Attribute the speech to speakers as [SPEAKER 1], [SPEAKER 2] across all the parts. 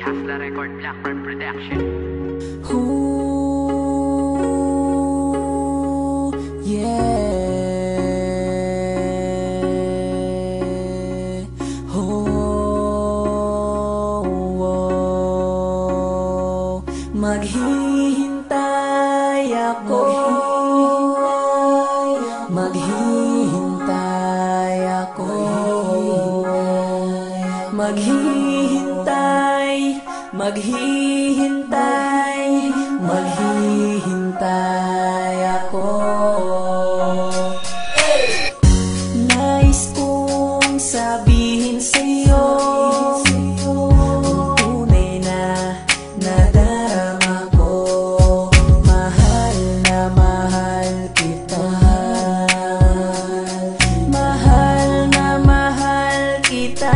[SPEAKER 1] Hasla Record, Blackbird Production.
[SPEAKER 2] Ooh, yeah. Oh, maghihintay ako. Maghihintay ako. Maghihintay, maghihintay, maghihintay ako. Nais kong sabihin sa'yo ang tunay na nadarama ko. Mahal na mahal kita. Mahal na mahal kita.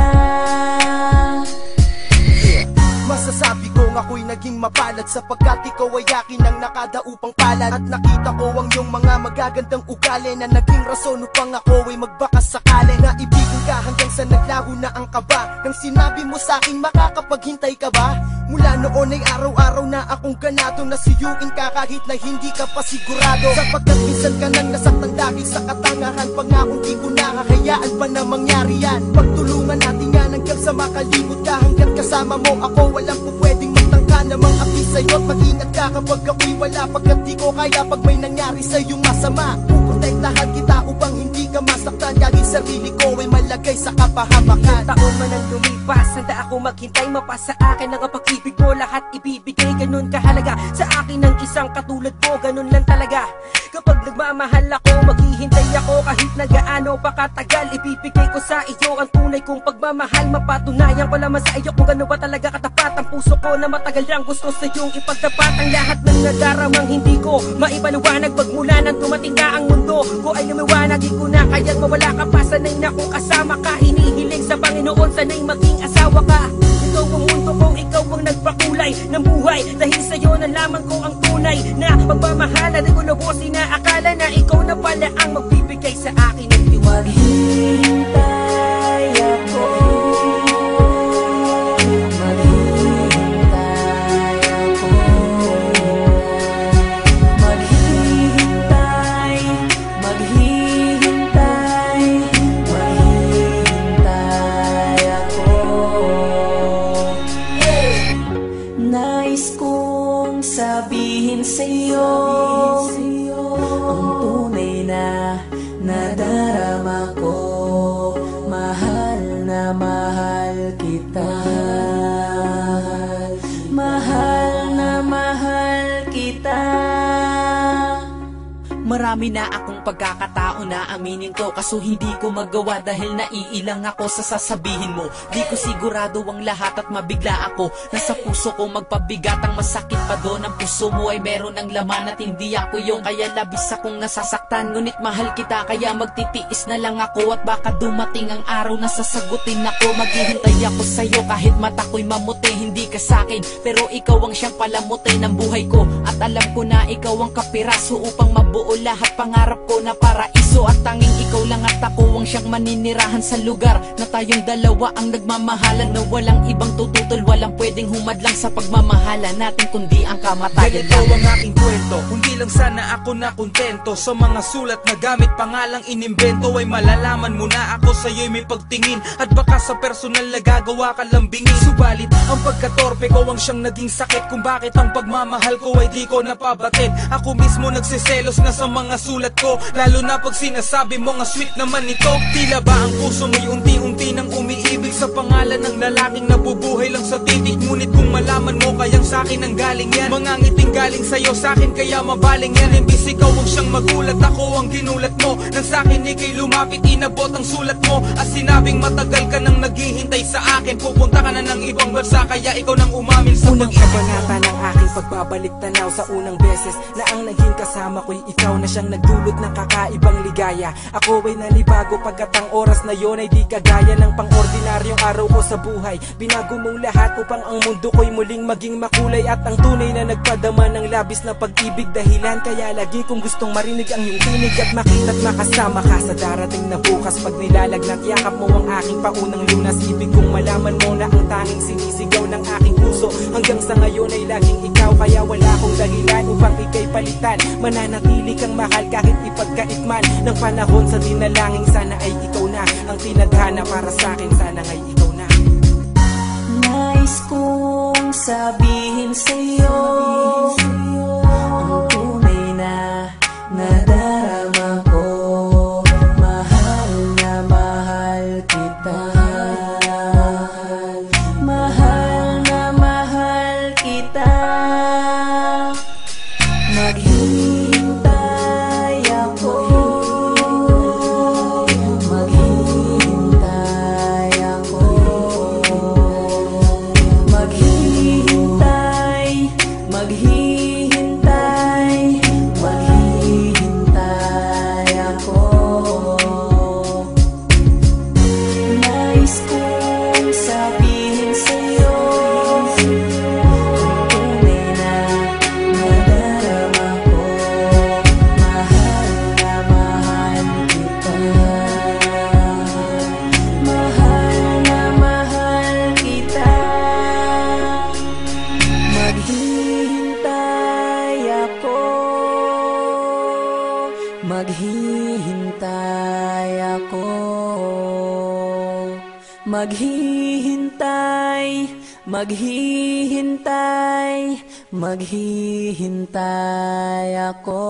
[SPEAKER 3] Masasabi kong ako'y naging mapalad sapagkat ikaw ay akin ang nakadaupang palad. At nakita ko ang iyong mga magagandang ugali na naging rason upang ako ay magbakas sakali. Naibigan ka hanggang sa naglaho na ang kaba. Nang sinabi mo sa'kin makakapaghintay ka ba? Mula noon ay araw-araw na akong ganado na suyuin ka kahit na hindi ka pa sigurado. Sapagkat minsan ka nang nasaktan dahil sa katangahan. Pangakong di ko nakakayaan pa na mangyari yan. Pagtulungan natin yan hanggang sa makalimot ka. Hanggat kasama mo ako walang po pwedeng magtangka na mga api sa'yo. At mag-ingat ka kapag ako'y wala. Pagkat di ko kaya pag may nangyari sa'yong masama. Puprotektahan kita upang hindi ka masaktan. Kahit sarili ko ay malagay sa kapahamakan.
[SPEAKER 4] Taon man ang lumipas, handa ako maghintay. Mapasa akin ang pag-ibig mo, lahat ibibigay. Ganun kahalaga sa akin ang isang katulad mo. Ganun lang talaga. Kapag nagmamahal ako, maghihintay ako. Kahit na gaano pa katagal, ibibigay ko sa iyo ang tunay kong pagmamahal. Mapatunayan ko lamang sa iyo kung gano'n ba talaga katapat ang puso ko na matagal lang gusto sa iyong ipagtapat. Ang lahat ng nadaramang hindi ko maipaliwanag. Pagmula nang dumating ka ang mundo ko ay lumiwanag. Ko na kaya't mawala ka pa, sanay na kung kasama ka. Hinihiling sa Panginoon, sanay maging asawa ka. Ikaw ang mundo kong ikaw ang nagpakulay ng buhay. Dahil sa'yo nalaman ko ang tunay na pagmamahala. Di ko lubusin na akala na ikaw na pala ang magbibigay sa akin ng tiwala.
[SPEAKER 2] Maghihintay ako. Maghihintay ako. Maghihintay, maghihintay, maghihintay ako. Nais kong sabihin sa'yo ang tunay na nadarama ko. Mahal na mahal kita. Mahal na mahal kita.
[SPEAKER 5] Marami na akong pagkakataon na aminin ko, kaso hindi ko magawa dahil naiilang ako sa sasabihin mo. Di ko sigurado ang lahat at mabigla ako. Nasa puso ko magpabigat ang masakit pa doon. Ang puso mo ay meron ng laman at hindi ako yung kaya labis akong nasasaktan. Ngunit mahal kita kaya magtitiis na lang ako. At baka dumating ang araw na sasagutin ako. Maghihintay ako sa'yo kahit mata ko'y mamuti. Hindi ka sa'kin pero ikaw ang siyang palamuti ng buhay ko. At alam ko na ikaw ang kapiraso upang mabuo lahat pangarap ko na paraiso. At tanging ikaw lang at ako ang siyang maninirahan sa lugar na tayong dalawa ang nagmamahalan. Na walang ibang tututol, walang pwedeng humadlang sa pagmamahalan natin kundi ang kamatayan.
[SPEAKER 6] Ganito ang aking kwento, hindi lang sana ako na kontento. Sa mga sulat na gamit pangalang inimbento ay malalaman mo na ako sa'yo'y may pagtingin. At baka sa personal na gagawa ka lambingin. Subalit ang pagkatorpe ko ang siyang naging sakit kung bakit ang pagmamahal ko ay di ko napabatid. Ako mismo nagsiselos na sa mga sulat ko, lalo na pag sinasabi mo nga sweet naman ito. Tila ba ang puso mo'y unti-unti nang umiibig sa pangalan ng lalaking nabubuhay lang sa titik. Ngunit kung malaman mo kayang sa'kin ang galing yan, mga ngiting galing sa'yo sa'kin kaya mabaling yan. Imbis ikaw ang siyang magulat, ako ang ginulat mo. Nang sa'kin ika'y lumapit, inabot ang sulat mo. At sinabing matagal ka nang naghihintay sa akin. Pupunta ka na ng ibang bansa kaya ikaw nang umamin sa
[SPEAKER 4] Unang kabanata ng aking pagbabalik tanaw sa unang beses na ang naging kasama ko'y ikaw na siyang nagdulot ng kakaibang ligaya. Ako ay nanibago pagkat ang oras na yon ay di kagaya ng pang-ordinaryong araw ko sa buhay. Binago mong lahat upang ang mundo ko'y muling maging makulay. At ang tunay na nagpadama ng labis na pag-ibig dahilan kaya lagi kong gustong marinig ang iyong tinig at makita't makasama ka sa darating na bukas. Pag nilalagnat yakap mo ang aking paunang lunas, ibig kong malaman mo na ang tanging sinisigaw ng aking puso puso. Hanggang sa ngayon ay laging ikaw, kaya wala akong dahilan upang ika'y palitan. Mananatili kang mahal kahit ipagkait man ng panahon. Sa dinalangin sana ay ikaw na ang tinadhana para sa akin, sana ay ikaw na.
[SPEAKER 2] Nais kong sabihin sa'yo ang tunay na nadarama ko. Mahal na mahal kita. Mahal na mahal kita. Maghihintay ako. Maghihintay ako. Maghihintay, maghihintay, maghihintay ako. Nais kong sabihin sa'yo ang tunay na nadarama ko. Mahal na mahal kita. Mahal na mahal kita. Maghihintay ako. Maghihintay ako. Maghihintay, maghihintay, maghihintay ako.